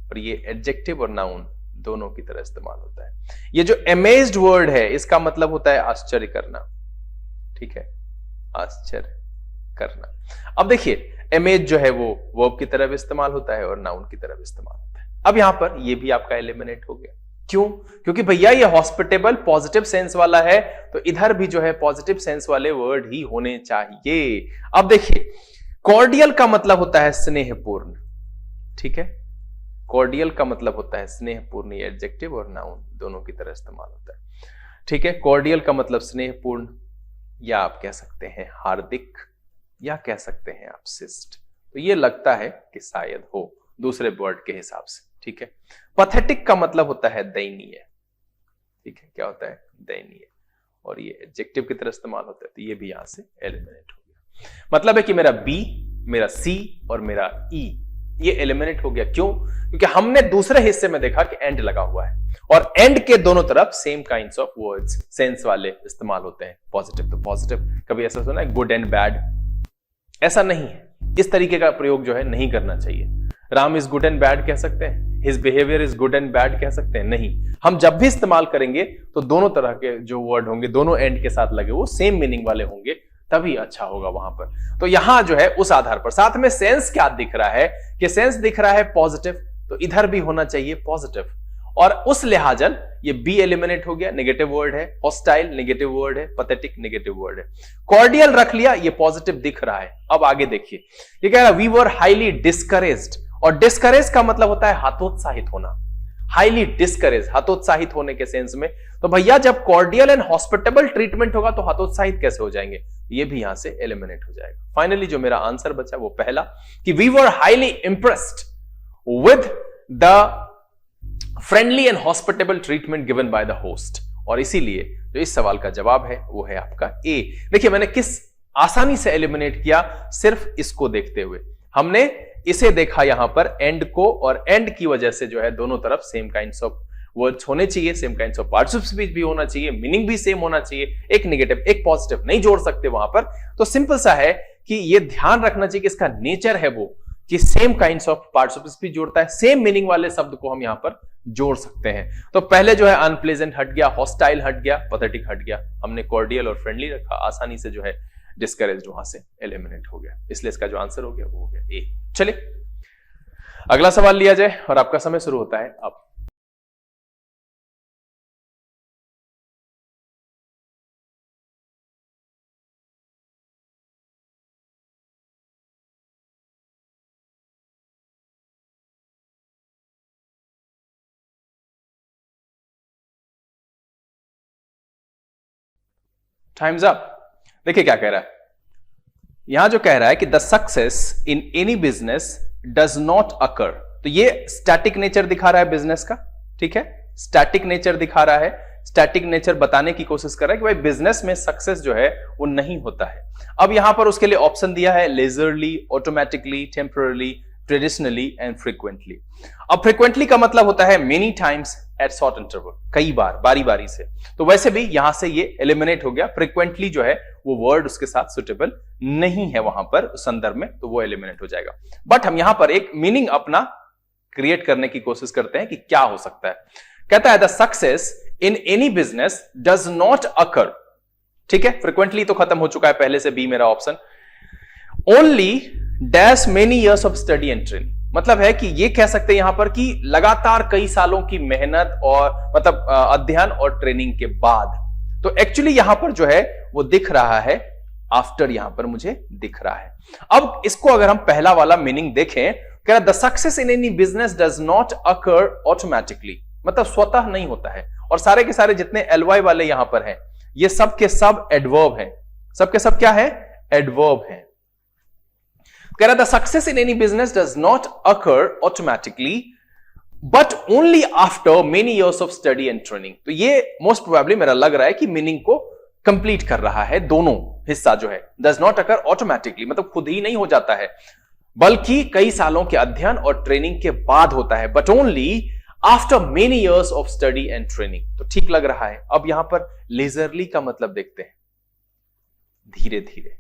[SPEAKER 1] और ये एडजेक्टिव और नाउन दोनों की तरह इस्तेमाल होता है। ये जो अमेज्ड वर्ड है इसका मतलब होता है आश्चर्य करना। ठीक है, आश्चर्य करना। अब देखिए अमेज जो है वो वर्ब की तरह भी इस्तेमाल होता है और नाउन की तरह भी इस्तेमाल होता है। अब यहां पर ये भी आपका एलिमिनेट हो गया। क्यों? क्योंकि भैया ये हॉस्पिटेबल पॉजिटिव सेंस वाला है, तो इधर भी जो है पॉजिटिव सेंस वाले वर्ड ही होने चाहिए। अब देखिए कॉर्डियल का मतलब होता है स्नेहपूर्ण। ठीक है, कॉर्डियल का मतलब होता है स्नेहपूर्ण, ये एडजेक्टिव और नाउन दोनों की तरह इस्तेमाल होता है। ठीक है, कॉर्डियल का मतलब स्नेहपूर्ण, या आप कह सकते हैं हार्दिक, या कह सकते हैं आप शिष्ट। तो ये लगता है कि शायद हो दूसरे वर्ड के हिसाब से। ठीक है, पैथेटिक का मतलब होता है दयनीय। ठीक है, क्या होता है? दयनीय, और ये एडजेक्टिव की तरह इस्तेमाल होता है, तो ये भी यहां से एलिमिनेट हो गया। मतलब है कि मेरा बी, मेरा सी और मेरा ई ये एलिमिनेट हो गया। क्यों? क्योंकि हमने दूसरे हिस्से में देखा कि एंड लगा हुआ है, और एंड के दोनों तरफ same kinds of words sense वाले इस्तेमाल होते हैं। पॉजिटिव तो पॉजिटिव, कभी ऐसा सुना है गुड एंड बैड? ऐसा नहीं है, इस तरीके का प्रयोग जो है नहीं करना चाहिए। Ram is good and bad कह सकते हैं, his behaviour is good and bad कह सकते हैं? नहीं, हम जब भी इस्तेमाल करेंगे तो दोनों तरह के जो वर्ड होंगे दोनों एंड के साथ लगे वो सेम मीनिंग वाले होंगे, तभी अच्छा होगा वहां पर। तो यहां जो है उस आधार पर, साथ में सेंस क्या दिख रहा है कि सेंस दिख रहा है पॉजिटिव, तो इधर भी होना चाहिए पॉजिटिव, और उस लिहाजन ये बी एलिमिनेट हो गया, नेगेटिव वर्ड है। हॉस्टाइल नेगेटिव वर्ड है, पैथेटिक नेगेटिव वर्ड है। कॉर्डियल रख लिया, ये पॉजिटिव दिख रहा है। अब आगे देखिए, ये कह रहा है वी वर हाईली डिस्करेज्ड, और डिस्करेज का मतलब होता है हतोत्साहित होना। हाईली डिस्करेज, हतोत्साहित होने के सेंस में। तो भैया जब कॉर्डियल एंड हॉस्पिटेबल ट्रीटमेंट होगा तो हतोत्साहित कैसे हो जाएंगे? ये भी यहां से एलिमिनेट हो जाएगा। फाइनली जो मेरा आंसर बचा वो पहला, कि we were highly impressed with the friendly and hospitable treatment given by the host, और इसीलिए जो इस सवाल का जवाब है वो है आपका ए। देखिए मैंने किस आसानी से एलिमिनेट किया, सिर्फ इसको देखते हुए। हमने इसे देखा यहां पर एंड को, और एंड की वजह से जो है दोनों तरफ सेम काइंड्स ऑफ वर्ड्स होने चाहिए, same kinds of parts of speech भी होना चाहिए, मीनिंग भी सेम होना चाहिए। एक नेगेटिव एक पॉजिटिव नहीं जोड़ सकते वहां पर। तो सिंपल सा है कि ये ध्यान रखना चाहिए कि इसका नेचर है वो कि same kinds of parts of speech जोड़ता है, सेम मीनिंग वाले शब्द को हम यहां पर जोड़ सकते हैं। तो पहले जो है अनप्लेजेंट हट गया, हॉस्टाइल हट गया, पैथेटिक हट गया, हमने कॉर्डियल और फ्रेंडली रखा, आसानी से जो है डिस्करेज्ड वहां से एलिमिनेट हो गया। इसलिए इसका जो आंसर हो गया वो हो गया ए। चलिए अगला सवाल लिया जाए, और आपका समय शुरू होता है अब। Times up. देखिए क्या कह रहा है, यहां जो कह रहा है कि the success in any business does not अकर। तो ये स्टैटिक नेचर दिखा रहा है बिजनेस का। ठीक है, स्टैटिक नेचर दिखा रहा है, स्टैटिक नेचर बताने की कोशिश कर रहा है कि भाई बिजनेस में सक्सेस जो है वो नहीं होता है। अब यहां पर उसके लिए ऑप्शन दिया है leisurely, automatically, temporary, traditionally and frequently. अब फ्रीक्वेंटली का मतलब होता है many times at short interval, कई बार, बारी बारी से। तो वैसे भी यहां से ये एलिमिनेट हो गया। फ्रीक्वेंटली जो है वो वर्ड उसके साथ सुटेबल नहीं है वहां पर उस संदर्भ में, तो वो एलिमिनेट हो जाएगा। बट हम यहां पर एक मीनिंग अपना क्रिएट करने की कोशिश करते हैं कि क्या हो सकता है। कहता है the success in any business does not अकर। ठीक है, फ्रीक्वेंटली तो खत्म हो चुका है पहले से, बी मेरा option. Only dash many years of study and training, मतलब है कि ये कह सकते हैं यहां पर कि लगातार कई सालों की मेहनत और मतलब अध्ययन और ट्रेनिंग के बाद। तो एक्चुअली यहां पर जो है वो दिख रहा है आफ्टर, यहां पर मुझे दिख रहा है। अब इसको अगर हम पहला वाला मीनिंग देखें, कह the success in any business does not occur automatically, मतलब स्वतः नहीं होता है। और सारे के सारे जितने एलवाई वाले यहां पर हैं ये सब के सब एडवर्ब हैं, सब के सब क्या है? एडवर्ब है। कह रहा the success in any business does not occur automatically but only after many years of study and training. तो ये मोस्ट प्रोबेबली मेरा लग रहा है कि मीनिंग को कंप्लीट कर रहा है, दोनों हिस्सा जो है। डज नॉट अकर ऑटोमेटिकली मतलब खुद ही नहीं हो जाता है, बल्कि कई सालों के अध्ययन और ट्रेनिंग के बाद होता है, but only after many years of study and training. तो ठीक लग रहा है। अब यहां पर लेजरली का मतलब देखते हैं, धीरे धीरे।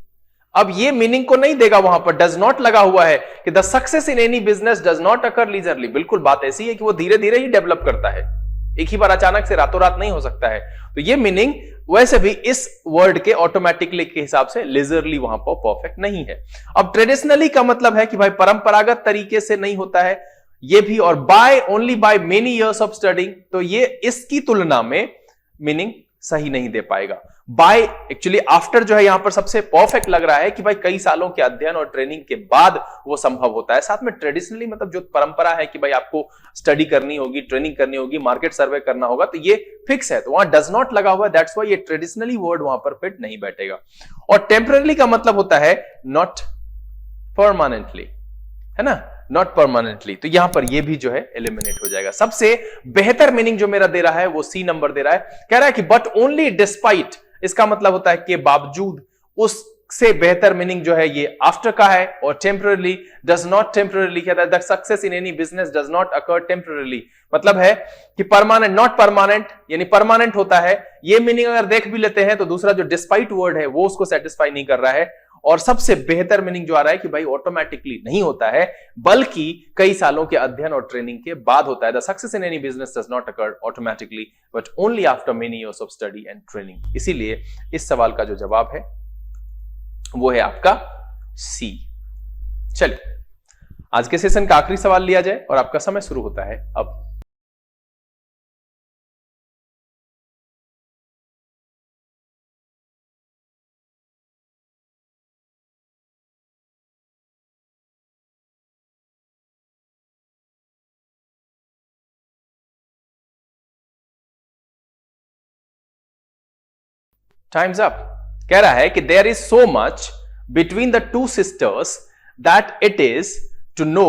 [SPEAKER 1] अब ये मीनिंग को नहीं देगा, वहां पर डज नॉट लगा हुआ है कि the success in any business does not occur leisurely. बिल्कुल बात ऐसी है कि वो धीरे धीरे ही डेवलप करता है, एक ही बार अचानक से रातों रात नहीं हो सकता है। तो ये मीनिंग वैसे भी इस वर्ड के ऑटोमेटिकली के हिसाब से लेजरली वहां पर परफेक्ट नहीं है। अब ट्रेडिशनली का मतलब है कि भाई परंपरागत तरीके से नहीं होता है ये भी, और by only by many years of studying, तो ये इसकी तुलना में मीनिंग सही नहीं दे पाएगा। बाय एक्चुअली आफ्टर जो है यहां पर सबसे परफेक्ट लग रहा है कि भाई कई सालों के अध्ययन और ट्रेनिंग के बाद वो संभव होता है। साथ में ट्रेडिशनली मतलब जो परंपरा है कि भाई आपको स्टडी करनी होगी, ट्रेनिंग करनी होगी, मार्केट सर्वे करना होगा, तो ये फिक्स है। तो वहां डज नॉट लगा हुआ है, दैट्स व्हाई ये ट्रेडिशनली वर्ड वहां पर फिट नहीं बैठेगा। और टेम्पररी का मतलब होता है नॉट परमानेंटली, है ना, नॉट परमानेंटली। तो यहां पर ये भी जो है एलिमिनेट हो जाएगा। सबसे बेहतर मीनिंग जो मेरा दे रहा है वो सी नंबर दे रहा है। कह रहा है कि बट ओनली डिस्पाइट, इसका मतलब होता है कि बावजूद, उससे बेहतर मीनिंग जो है ये आफ्टर का है। और टेम्पररी डज नॉट टेम्पररी कहता है the success in any business does not occur temporary, मतलब है कि परमानेंट नॉट परमानेंट, यानी परमानेंट होता है। ये मीनिंग अगर देख भी लेते हैं तो दूसरा जो डिस्पाइट वर्ड है वो उसको सेटिस्फाई नहीं कर रहा है। और सबसे बेहतर मीनिंग जो आ रहा है कि भाई ऑटोमेटिकली नहीं होता है, बल्कि कई सालों के अध्ययन और ट्रेनिंग के बाद होता है। The success in any business does not occur automatically but only after many years of study and training. इसीलिए इस सवाल का जो जवाब है वो है आपका सी। चलिए आज के सेशन का आखिरी सवाल लिया जाए और आपका समय शुरू होता है अब। Times up. कह रहा है कि there is so much between the two sisters that it is to know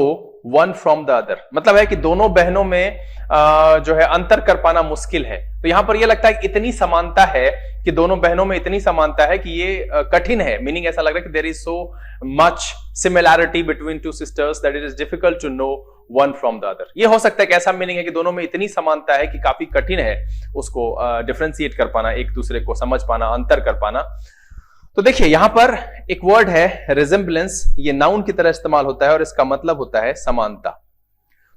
[SPEAKER 1] one from the other, मतलब है कि दोनों बहनों में जो है अंतर कर पाना मुश्किल है। तो यहां पर यह लगता है कि इतनी समानता है कि दोनों बहनों में इतनी समानता है कि ये कठिन है। मीनिंग ऐसा लग रहा है कि there is so much similarity between two sisters that it is difficult to know one from the other. ये हो सकता है कि ऐसा मीनिंग है कि दोनों में इतनी समानता है कि काफी कठिन है उसको डिफरेंशिएट कर पाना, एक दूसरे को समझ पाना, अंतर कर पाना। तो देखिए यहां पर एक वर्ड है रिजेम्बलेंस, ये नाउन की तरह इस्तेमाल होता है और इसका मतलब होता है समानता।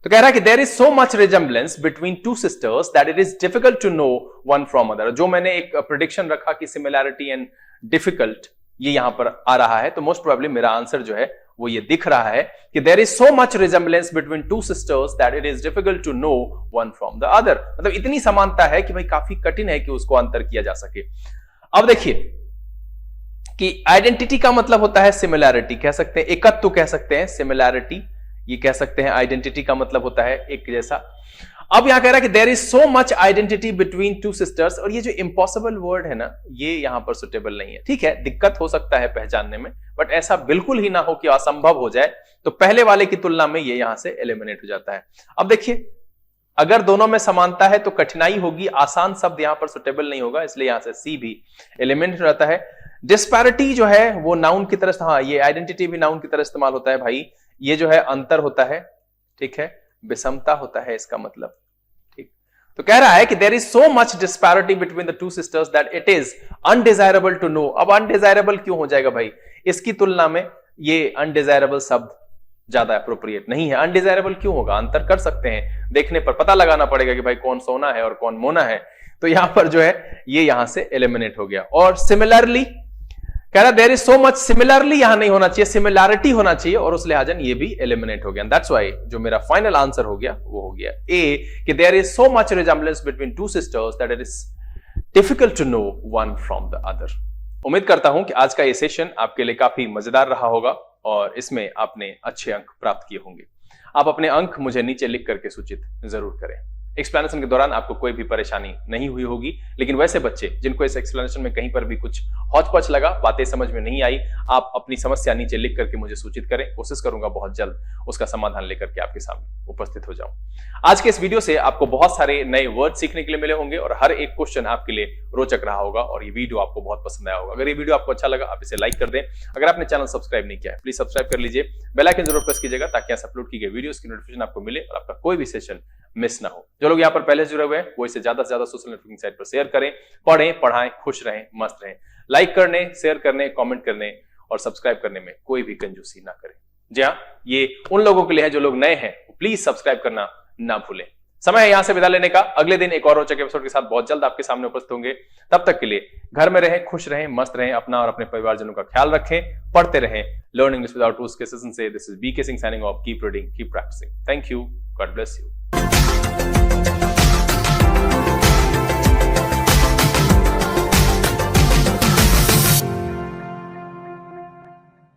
[SPEAKER 1] तो कह रहा है कि there is so much resemblance between two sisters that it is difficult to know one from other. जो मैंने एक प्रेडिक्शन रखा कि सिमिलैरिटी एंड डिफिकल्ट, ये यहां पर आ रहा है, तो मोस्ट प्रोबेबली मेरा आंसर जो है वो ये दिख रहा है कि there is so much resemblance between two sisters that it is difficult to know one from the other. मतलब इतनी समानता है कि भाई काफी कठिन है कि उसको अंतर किया जा सके। अब देखिए कि आइडेंटिटी का मतलब होता है सिमिलैरिटी, कह सकते हैं एकत्व, कह सकते हैं सिमिलैरिटी, ये कह सकते हैं आइडेंटिटी का मतलब होता है एक जैसा। अब यहां कह रहा है कि there is so much identity between two sisters, और ये जो इम्पॉसिबल वर्ड है ना, ये यहां पर सुटेबल नहीं है। ठीक है, दिक्कत हो सकता है पहचानने में, बट ऐसा बिल्कुल ही ना हो कि असंभव हो जाए, तो पहले वाले की तुलना में ये यहां से एलिमिनेट हो जाता है। अब देखिए अगर दोनों में समानता है तो कठिनाई होगी, आसान शब्द यहां पर सुटेबल नहीं होगा, इसलिए यहां से सी भी एलिमिनेट हो जाता है। डिस्पैरिटी जो है वो नाउन की तरह, हाँ ये आइडेंटिटी भी नाउन की तरह इस्तेमाल होता है भाई। ये जो है अंतर होता है, ठीक है, विषमता होता है इसका मतलब, ठीक। तो कह रहा है कि there is so much disparity between the two sisters that it is undesirable to know. अब अनडिजायरेबल क्यों हो जाएगा भाई, इसकी तुलना में ये अनडिजायरेबल शब्द ज्यादा अप्रोप्रिएट नहीं है। अनडिजायरेबल क्यों होगा, अंतर कर सकते हैं, देखने पर पता लगाना पड़ेगा कि भाई कौन सोना है और कौन मोना है। तो यहां पर जो है ये यहां से एलिमिनेट हो गया। और सिमिलरली कह रहा there is so much, similarly यहां नहीं होना चाहिए, सिमिलैरिटी होना चाहिए, और उस लिहाजन ये भी एलिमिनेट हो गया। दैट्स व्हाई जो मेरा फाइनल आंसर हो गया वो हो गया ए, कि there is so much resemblance between two sisters that it is difficult to know one from the other. उम्मीद करता हूं कि आज का ये सेशन आपके लिए काफी मजेदार रहा होगा और इसमें आपने अच्छे अंक प्राप्त किए होंगे। आप अपने अंक मुझे नीचे लिख करके सूचित जरूर करें। एक्सप्लेनेशन के दौरान आपको कोई भी परेशानी नहीं हुई होगी, लेकिन वैसे बच्चे जिनको इस एक्सप्लेनेशन में कहीं पर भी कुछ हौच-पौच लगा, बातें समझ में नहीं आई, आप अपनी समस्या नीचे लिख करके मुझे सूचित करें। कोशिश करूंगा बहुत जल्द उसका समाधान लेकर के आपके सामने उपस्थित हो जाऊं। आज के इस वीडियो से आपको बहुत सारे नए वर्ड सीखने के लिए मिले होंगे और हर एक क्वेश्चन आपके लिए रोचक रहा होगा और ये वीडियो आपको बहुत पसंद आया होगा। अगर ये वीडियो आपको अच्छा लगा, आप इसे लाइक कर दें। अगर आपने चैनल सब्सक्राइब नहीं किया है, प्लीज सब्सक्राइब कर लीजिए। बेल आइकन जरूर प्रेस कीजिएगा ताकि ऐसे अपलोड की गई वीडियोस की नोटिफिकेशन आपको मिले और आपका कोई भी सेशन मिस ना हो। जो लोग यहाँ पर पहले जुड़े हुए हैं वो इसे ज्यादा से ज्यादा सोशल नेटवर्किंग साइट पर शेयर करें। पढ़ें, पढ़ाएं, खुश रहें, मस्त रहें। लाइक करने, शेयर करने, कमेंट करने और सब्सक्राइब करने में कोई भी कंजूसी ना करें। जी हाँ, ये उन लोगों के लिए है जो लोग नए हैं, प्लीज सब्सक्राइब करना ना भूलें। समय है यहां से विदा लेने का। अगले दिन एक और रोचक एपिसोड के साथ बहुत जल्द आपके सामने उपस्थित होंगे। तब तक के लिए घर में रहें, खुश रहें, मस्त रहें, अपना और अपने परिवारजनों का ख्याल रखें, पढ़ते रहें। लर्न इंग्लिश विदाउट रूल्स के सेशन से this is BK Singh signing off. Keep reading, keep practising. Thank you, God bless you.